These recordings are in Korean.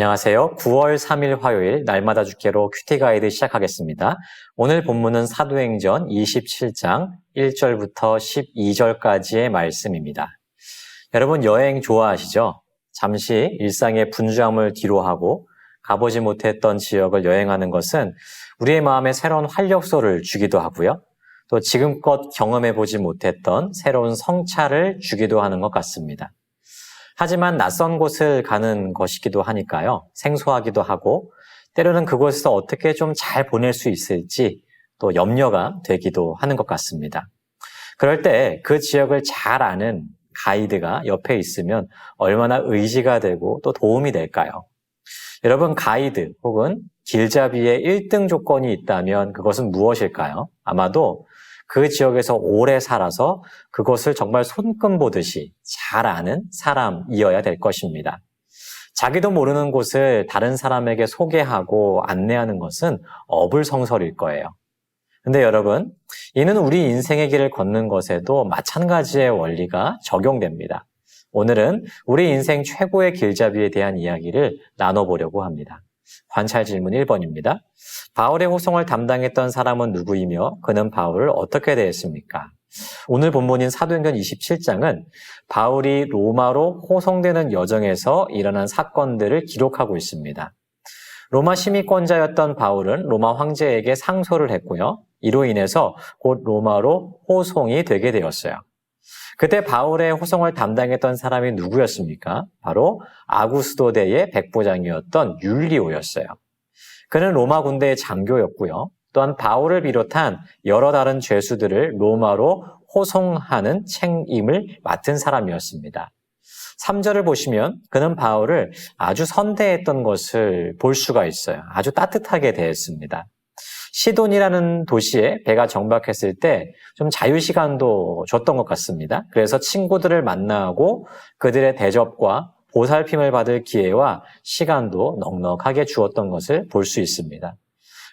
안녕하세요. 9월 3일 화요일 날마다 죽게로 큐티 가이드 시작하겠습니다. 오늘 본문은 사도행전 27장 1절부터 12절까지의 말씀입니다. 여러분 여행 좋아하시죠? 잠시 일상의 분주함을 뒤로하고 가보지 못했던 지역을 여행하는 것은 우리의 마음에 새로운 활력소를 주기도 하고요. 또 지금껏 경험해보지 못했던 새로운 성찰을 주기도 하는 것 같습니다. 하지만 낯선 곳을 가는 것이기도 하니까요. 생소하기도 하고 때로는 그곳에서 어떻게 좀 잘 보낼 수 있을지 또 염려가 되기도 하는 것 같습니다. 그럴 때 그 지역을 잘 아는 가이드가 옆에 있으면 얼마나 의지가 되고 또 도움이 될까요? 여러분 가이드 혹은 길잡이의 1등 조건이 있다면 그것은 무엇일까요? 아마도 그 지역에서 오래 살아서 그것을 정말 손금 보듯이 잘 아는 사람이어야 될 것입니다. 자기도 모르는 곳을 다른 사람에게 소개하고 안내하는 것은 어불성설일 거예요. 근데 여러분, 이는 우리 인생의 길을 걷는 것에도 마찬가지의 원리가 적용됩니다. 오늘은 우리 인생 최고의 길잡이에 대한 이야기를 나눠보려고 합니다. 관찰 질문 1번입니다. 바울의 호송을 담당했던 사람은 누구이며 그는 바울을 어떻게 대했습니까? 오늘 본문인 사도행전 27장은 바울이 로마로 호송되는 여정에서 일어난 사건들을 기록하고 있습니다. 로마 시민권자였던 바울은 로마 황제에게 상소를 했고요. 이로 인해서 곧 로마로 호송이 되게 되었어요. 그때 바울의 호송을 담당했던 사람이 누구였습니까? 바로 아구스도대의 백부장이었던 율리오였어요. 그는 로마 군대의 장교였고요. 또한 바울을 비롯한 여러 다른 죄수들을 로마로 호송하는 책임을 맡은 사람이었습니다. 3절을 보시면 그는 바울을 아주 선대했던 것을 볼 수가 있어요. 아주 따뜻하게 대했습니다. 시돈이라는 도시에 배가 정박했을 때 좀 자유시간도 줬던 것 같습니다. 그래서 친구들을 만나고 그들의 대접과 보살핌을 받을 기회와 시간도 넉넉하게 주었던 것을 볼 수 있습니다.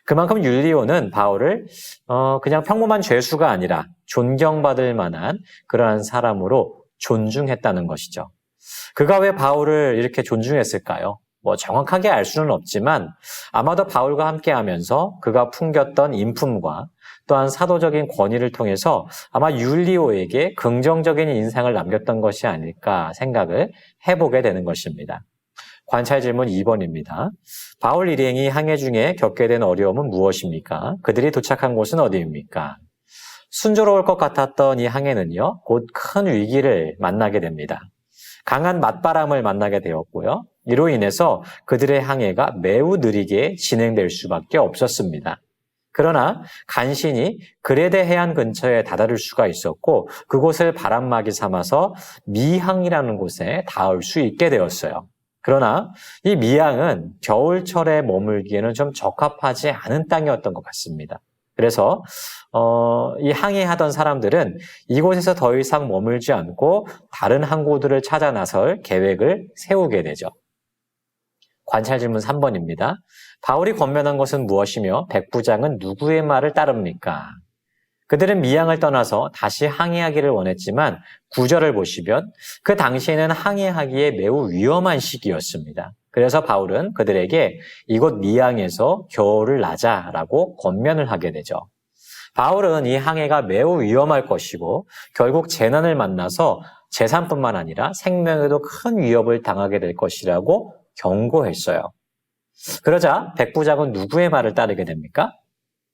그만큼 율리오는 바울을 그냥 평범한 죄수가 아니라 존경받을 만한 그러한 사람으로 존중했다는 것이죠. 그가 왜 바울을 이렇게 존중했을까요? 정확하게 알 수는 없지만 아마도 바울과 함께하면서 그가 풍겼던 인품과 또한 사도적인 권위를 통해서 아마 율리오에게 긍정적인 인상을 남겼던 것이 아닐까 생각을 해보게 되는 것입니다. 관찰 질문 2번입니다. 바울 일행이 항해 중에 겪게 된 어려움은 무엇입니까? 그들이 도착한 곳은 어디입니까? 순조로울 것 같았던 이 항해는요, 곧 큰 위기를 만나게 됩니다. 강한 맞바람을 만나게 되었고요. 이로 인해서 그들의 항해가 매우 느리게 진행될 수밖에 없었습니다. 그러나 간신히 그레데 해안 근처에 다다를 수가 있었고 그곳을 바람막이 삼아서 미항이라는 곳에 닿을 수 있게 되었어요. 그러나 이 미항은 겨울철에 머물기에는 좀 적합하지 않은 땅이었던 것 같습니다. 그래서 이 항해하던 사람들은 이곳에서 더 이상 머물지 않고 다른 항구들을 찾아 나설 계획을 세우게 되죠. 관찰 질문 3번입니다. 바울이 권면한 것은 무엇이며 백부장은 누구의 말을 따릅니까? 그들은 미항을 떠나서 다시 항해하기를 원했지만 9절을 보시면 그 당시에는 항해하기에 매우 위험한 시기였습니다. 그래서 바울은 그들에게 이곳 미항에서 겨울을 나자라고 권면을 하게 되죠. 바울은 이 항해가 매우 위험할 것이고 결국 재난을 만나서 재산뿐만 아니라 생명에도 큰 위협을 당하게 될 것이라고 경고했어요. 그러자 백부장은 누구의 말을 따르게 됩니까?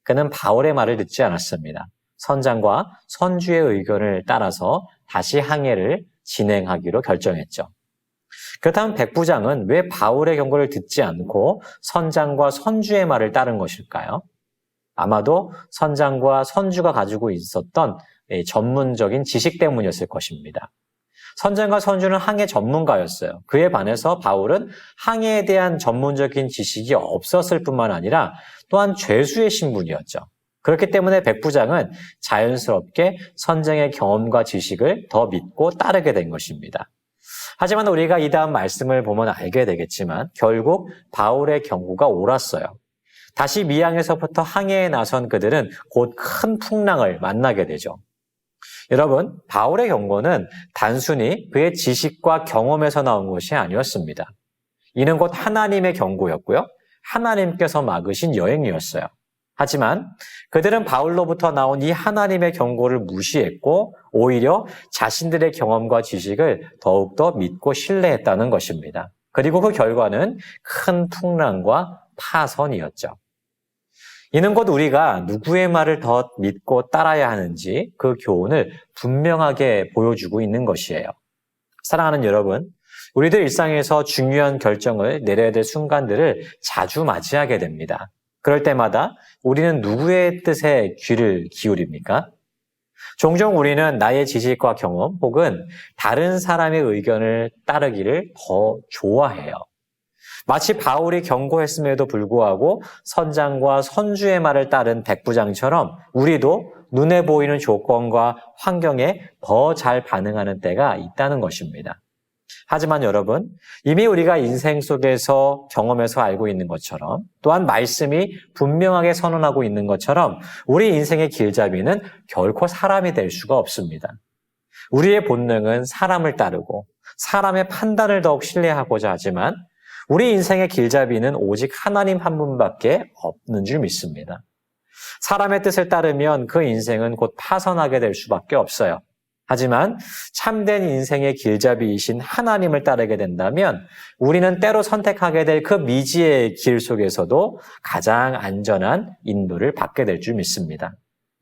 그는 바울의 말을 듣지 않았습니다. 선장과 선주의 의견을 따라서 다시 항해를 진행하기로 결정했죠. 그렇다면 백부장은 왜 바울의 경고를 듣지 않고 선장과 선주의 말을 따른 것일까요? 아마도 선장과 선주가 가지고 있었던 전문적인 지식 때문이었을 것입니다. 선장과 선주는 항해 전문가였어요. 그에 반해서 바울은 항해에 대한 전문적인 지식이 없었을 뿐만 아니라 또한 죄수의 신분이었죠. 그렇기 때문에 백부장은 자연스럽게 선장의 경험과 지식을 더 믿고 따르게 된 것입니다. 하지만 우리가 이 다음 말씀을 보면 알게 되겠지만 결국 바울의 경고가 옳았어요. 다시 미항에서부터 항해에 나선 그들은 곧 큰 풍랑을 만나게 되죠. 여러분, 바울의 경고는 단순히 그의 지식과 경험에서 나온 것이 아니었습니다. 이는 곧 하나님의 경고였고요. 하나님께서 막으신 여행이었어요. 하지만 그들은 바울로부터 나온 이 하나님의 경고를 무시했고 오히려 자신들의 경험과 지식을 더욱더 믿고 신뢰했다는 것입니다. 그리고 그 결과는 큰 풍랑과 파선이었죠. 이는 곧 우리가 누구의 말을 더 믿고 따라야 하는지 그 교훈을 분명하게 보여주고 있는 것이에요. 사랑하는 여러분, 우리들 일상에서 중요한 결정을 내려야 될 순간들을 자주 맞이하게 됩니다. 그럴 때마다 우리는 누구의 뜻에 귀를 기울입니까? 종종 우리는 나의 지식과 경험 혹은 다른 사람의 의견을 따르기를 더 좋아해요. 마치 바울이 경고했음에도 불구하고 선장과 선주의 말을 따른 백부장처럼 우리도 눈에 보이는 조건과 환경에 더 잘 반응하는 때가 있다는 것입니다. 하지만 여러분, 이미 우리가 인생 속에서 경험해서 알고 있는 것처럼 또한 말씀이 분명하게 선언하고 있는 것처럼 우리 인생의 길잡이는 결코 사람이 될 수가 없습니다. 우리의 본능은 사람을 따르고 사람의 판단을 더욱 신뢰하고자 하지만 우리 인생의 길잡이는 오직 하나님 한 분밖에 없는 줄 믿습니다. 사람의 뜻을 따르면 그 인생은 곧 파선하게 될 수밖에 없어요. 하지만 참된 인생의 길잡이이신 하나님을 따르게 된다면 우리는 때로 선택하게 될 그 미지의 길 속에서도 가장 안전한 인도를 받게 될 줄 믿습니다.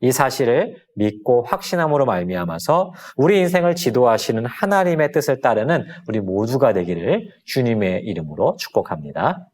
이 사실을 믿고 확신함으로 말미암아서 우리 인생을 지도하시는 하나님의 뜻을 따르는 우리 모두가 되기를 주님의 이름으로 축복합니다.